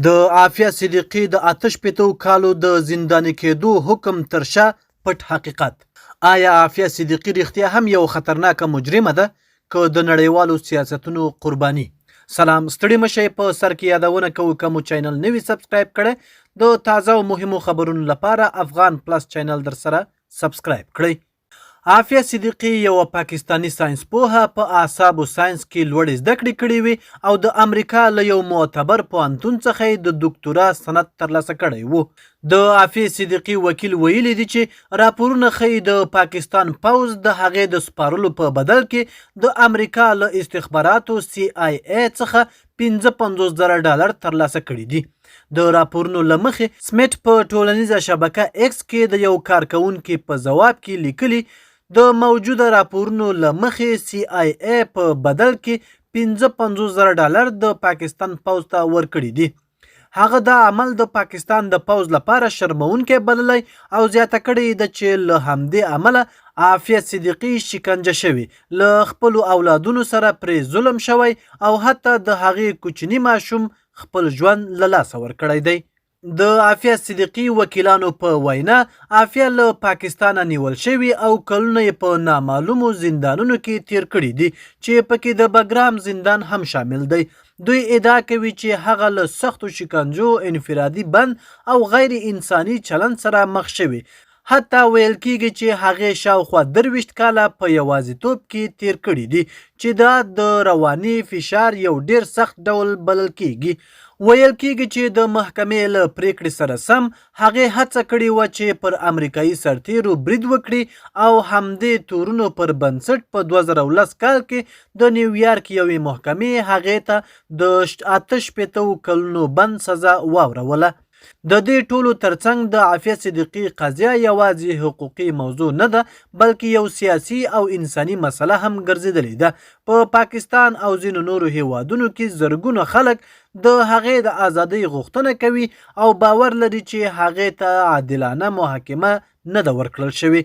د عافیه صدیقي د 88 کالو د زنداني کېدو حکم تر شا پټ حقیقت. آیا عافیه صدیقي رښتیا هم یو خطرناکه مجرمه ده که د نړیوالو سیاستونو قرباني؟ سلام، ستړي مشئ. په سر کې یادونه کوو که مو چینل نوي سبسکرایب کړئ د تازه او مهمو خبرونو لپاره افغان پلس چینل در سره سبسکرایب کړئ. عافیه صدیقي یو پاکستانی ساينس پوهه په اعصابو ساينس کې لوړې زده کړې کړې وې او د امریکا له یو معتبر پوهنتون څخه د دوکتورا سند ترلاسه کړی و. د عافیه صدیقي وکیل ویلي دي چې راپورونه ښیي د پاکستان پوځ د هغې د سپارلو په بدل کې د امریکا له استخباراتو CIA څخه $55,000 ترلاسه کړي دي. د راپورونو له مخې سمیت په ټولنیزه شبکه ایکس کې د یو کارکونکي په ځواب کې لیکلي د موجوده راپورونو له مخې CIA په بدل کې $55,000 د پاکستان پوځ ته ورکړي دي. هغه دا عمل د پاکستان د پوځ لپاره شرمونکی بللی او زیاته کړې ده چې له همدې عمله عافیه صدیقي شکنجه شوي، له خپلو اولادونو سره پرې ظلم شوی او حتی د هغې کوچني ماشوم خپل ژوند له لاسه ورکړی دی. د عافیه صدیقي وکیلانو په وینا عافیه له پاکستانه نیول شوي او کلونه یې په نامعلومو زندانونو کې تیر کړي دي چې پکې د بګرام زندان هم شامل دی. دوی ادعا کوي چې هغه له سختو شکنجو، انفرادي بند او غیر انساني چلند سره مخ شوي. حتی ویل کېږي چې هغې شاوخوا 23 کاله په یوازیتوب کې تیر کړي دي چې دا د رواني فشار یو ډیر سخت ډول بلل کېږي. ویل کېږي چې د محکمې له پریکړې سره سم هغې هڅه کړې وه چې پر امریکایي سرتیرو برید وکړي او همدې تورونو پر بنسټ په 2010 کال کې د نیویارک یوې محکمې هغې ته د 88 کلونو بند سزا واوروله. د دې ټولو ترڅنګ د عافیه صدیقي قضیه یوازې حقوقي موضوع نه ده بلکې یو سیاسي او انساني مسله هم ګرځېدلې ده. په پاکستان او ځینو نورو هیوادونو کې زرګونه خلک د هغې د ازادۍ غوښتنه کوي او باور لري چې هغې ته عادلانه محاکمه نه ده ورکړل شوې.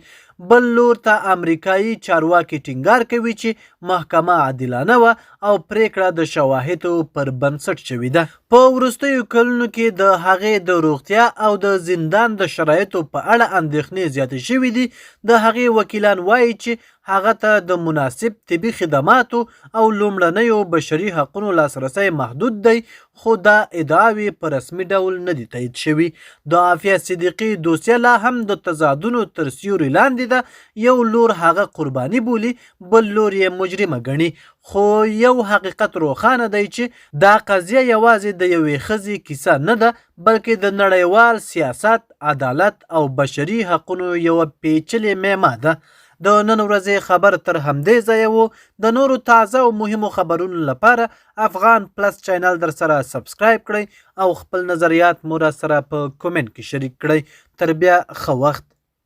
بل لور ته امریکایي چارواکي ټینګار کوي چې محکمه عادلانه وه او پریکړه د شواهدو پر بنسټ شوې ده. په وروستیو کلونو کې د هغې د روغتیا او د زندان د شرایطو په اړه اندېښنې زیاتې شوې دي. د هغې وکیلان وایي چې هغه ته د مناسب طبي خدماتو او لومړنیو بشري حقونو لاسرسی محدود دی، خو دا ادعاوې په رسمي ډول نه دي تایید شوي. د عافیه صدیقي دوسیه لا هم د تضادونو تر سیوري لاندې ده. یو لور هغه قرباني بولي، بل لور یې مجرمه ګڼي. خو یو حقیقت روښانه دی چې دا قضیه یوازې د یوې ښځې کیسه نه ده بلکې د نړیوال سیاست، عدالت او بشري حقونو یوه پیچلې معما ده. د نن ورځې خبر تر همدې ځایه و. د نورو تازه او مهمو خبرونو لپاره افغان پلس چینل در سره سبسکرایب کړئ او خپل نظریات مو را سره په کومنټ کې شریک کړئ. تر بیا ښه وخت.